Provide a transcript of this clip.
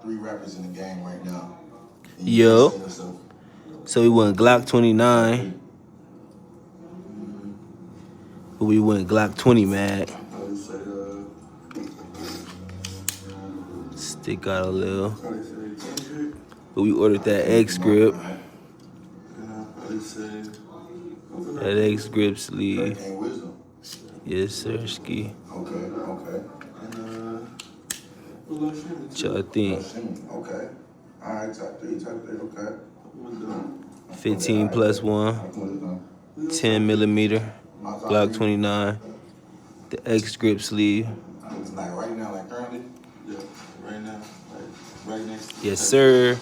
3 rappers in the game right now. Yo. So we went Glock 29. But we went Glock 20 mag. Stick out a little. But we ordered that Xgrip. That Xgrip sleeve. Yes, sir, ski. Okay. What y'all think? Okay. All right, top 3, okay. 15 plus 1. 10 millimeter. Glock 29. The Xgrip sleeve. Like right now, like currently? Yeah, right now. Like right next to Yes, sir.